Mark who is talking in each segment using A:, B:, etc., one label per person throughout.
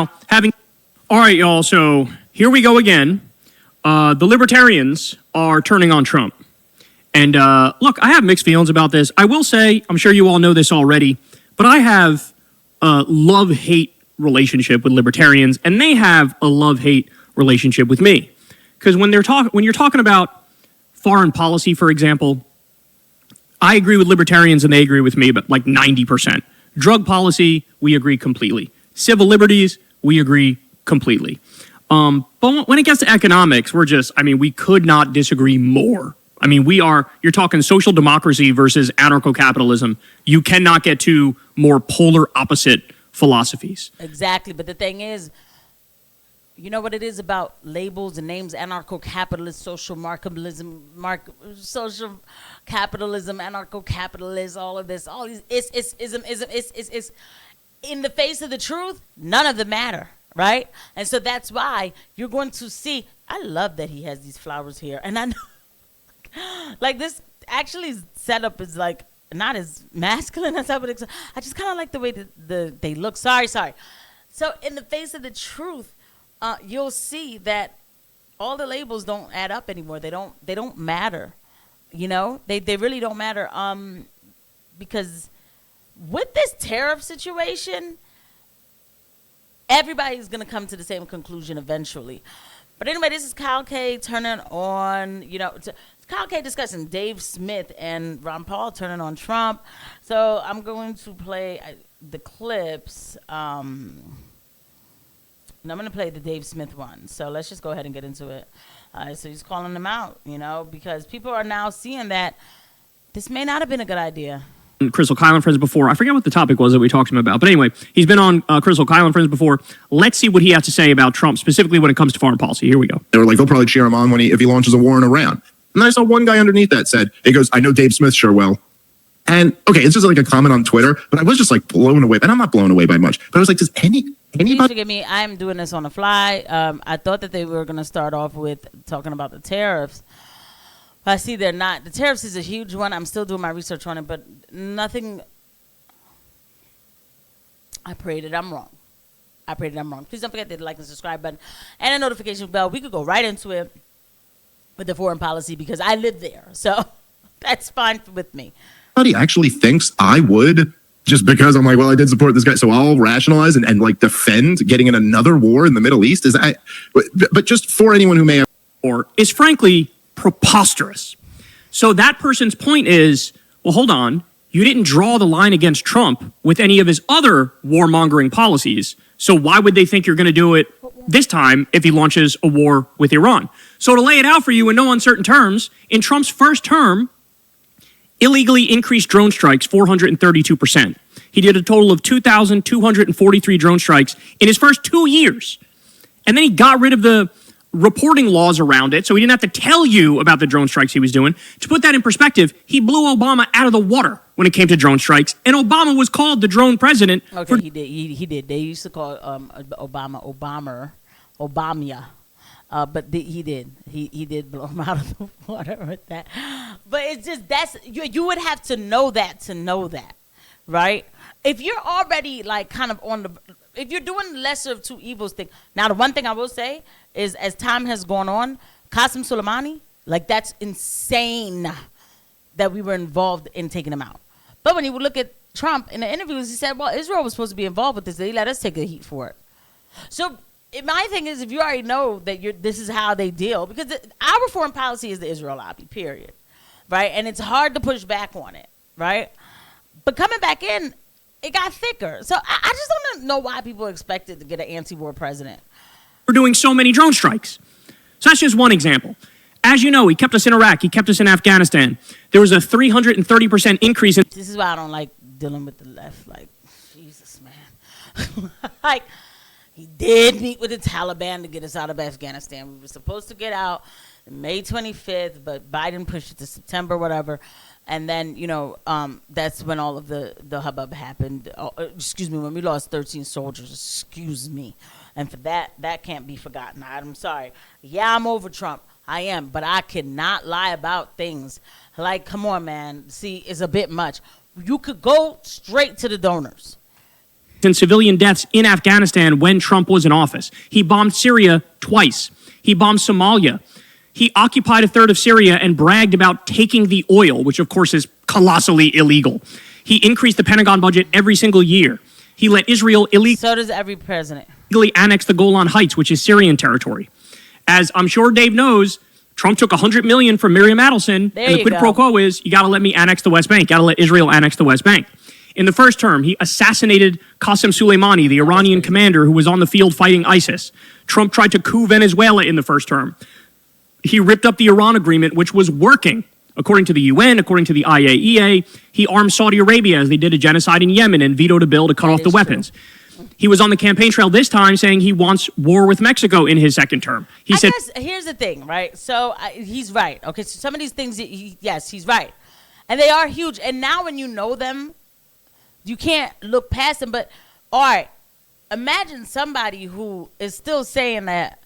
A: Now, all right, y'all, so here we go again. The libertarians are turning on Trump. And look, I have mixed feelings about this. I will say, I'm sure you all know this already, but I have a love-hate relationship with libertarians, and they have a love-hate relationship with me. Because when you're talking about foreign policy, for example, I agree with libertarians and they agree with me, but like 90%. Drug policy, we agree completely. Civil liberties, we agree completely. But when it gets to economics, we could not disagree more. I mean, you're talking social democracy versus anarcho-capitalism. You cannot get to more polar opposite philosophies.
B: Exactly, but the thing is, you know what it is about labels and names: anarcho-capitalist, social capitalism, anarcho-capitalist, all of this, all these it's in the face of the truth, none of them matter, right? And so that's why you're going to see. I love that he has these flowers here, and I know, like, this actually setup is like not as masculine as I would expect. I just kind of like the way that they look. Sorry. So in the face of the truth, you'll see that all the labels don't add up anymore. They don't matter. You know, they really don't matter. Because with this tariff situation, everybody's gonna come to the same conclusion eventually. But anyway, this is Kyle K turning on, Kyle K discussing Dave Smith and Ron Paul turning on Trump. So I'm going to play the clips. And I'm going to play the Dave Smith one. So let's just go ahead and get into it. So he's calling them out, because people are now seeing that this may not have been a good idea.
A: Crystal Kyle and Friends before. I forget what the topic was that we talked to him about. But anyway, he's been on Crystal Kyle and Friends before. Let's see what he has to say about Trump, specifically when it comes to foreign policy. Here we go.
C: They were like, they'll probably cheer him on if he launches a war in Iran. And then I saw one guy underneath that said, he goes, I know Dave Smith sure will. And okay, it's just like a comment on Twitter, but I was just like blown away. And I'm not blown away by much, but I was like, does anybody?
B: Please forgive me. I'm doing this on the fly. I thought that they were going to start off with talking about the tariffs. But I see they're not. The tariffs is a huge one. I'm still doing my research on it, but nothing. I pray that I'm wrong. Please don't forget to like and subscribe button and a notification bell. We could go right into it with the foreign policy because I live there. So that's fine with me.
C: Nobody actually thinks I would, just because I'm like, well, I did support this guy, so I'll rationalize and like defend getting in another war in the Middle East. But just for anyone who may have,
A: or is frankly preposterous. So that person's point is, well, hold on, you didn't draw the line against Trump with any of his other warmongering policies. So why would they think you're going to do it this time if he launches a war with Iran? So to lay it out for you in no uncertain terms, in Trump's first term, illegally increased drone strikes 432%. He did a total of 2,243 drone strikes in his first 2 years. And then he got rid of the reporting laws around it, so he didn't have to tell you about the drone strikes he was doing. To put that in perspective, he blew Obama out of the water when it came to drone strikes, and Obama was called the drone president.
B: Okay, he did. They used to call Obama. But he did blow him out of the water with that. But it's just, you would have to know that, right? If you're already like kind of if you're doing the lesser of two evils thing. Now, the one thing I will say is, as time has gone on, Qasem Soleimani, like, that's insane that we were involved in taking him out. But when you would look at Trump in the interviews, he said, well, Israel was supposed to be involved with this. They let us take the heat for it. So my thing is, if you already know that this is how they deal, because our foreign policy is the Israel lobby, period, right? And it's hard to push back on it, right? But coming back in, it got thicker. So I just don't know why people expected to get an anti-war president.
A: We're doing so many drone strikes. So that's just one example. As you know, he kept us in Iraq. He kept us in Afghanistan. There was a 330% increase in...
B: This is why I don't like dealing with the left. Like, Jesus, man. Like, he did meet with the Taliban to get us out of Afghanistan. We were supposed to get out May 25th, but Biden pushed it to September, whatever. And then, that's when all of the hubbub happened. When we lost 13 soldiers, And for that can't be forgotten. I'm sorry. Yeah, I'm over Trump. I am. But I cannot lie about things. Like, come on, man. See, it's a bit much. You could go straight to the donors.
A: and civilian deaths in Afghanistan when Trump was in office. He bombed Syria twice. He bombed Somalia. He occupied a third of Syria and bragged about taking the oil, which of course is colossally illegal. He increased the Pentagon budget every single year. He let Israel
B: So does every president.
A: illegally annex the Golan Heights, which is Syrian territory. As I'm sure Dave knows, Trump took $100 million from Miriam Adelson,
B: There
A: and the
B: you
A: quid pro
B: go.
A: quo is, you got to let me annex the West Bank, got to let Israel annex the West Bank. In the first term, he assassinated Qasem Soleimani, the Iranian commander who was on the field fighting ISIS. Trump tried to coup Venezuela in the first term. He ripped up the Iran agreement, which was working. According to the UN, according to the IAEA, he armed Saudi Arabia as they did a genocide in Yemen and vetoed a bill to cut off the weapons. He was on the campaign trail this time saying he wants war with Mexico in his second term. He said,
B: guess here's the thing, right? So he's right. Okay, so some of these things, yes, he's right. And they are huge. And now when you know them, you can't look past them. But, all right, imagine somebody who is still saying that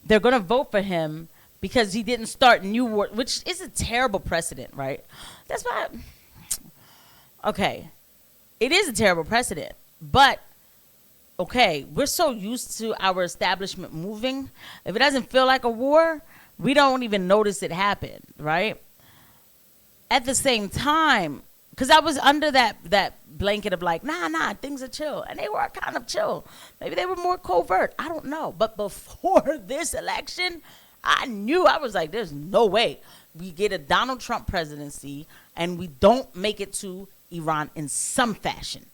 B: they're going to vote for him because he didn't start new war, which is a terrible precedent, right? That's why, okay, it is a terrible precedent. But, okay, we're so used to our establishment moving. If it doesn't feel like a war, we don't even notice it happen, right? At the same time, because I was under that blanket of like, nah, things are chill. And they were kind of chill. Maybe they were more covert. I don't know. But before this election, I was like, there's no way we get a Donald Trump presidency and we don't make it to Iran in some fashion.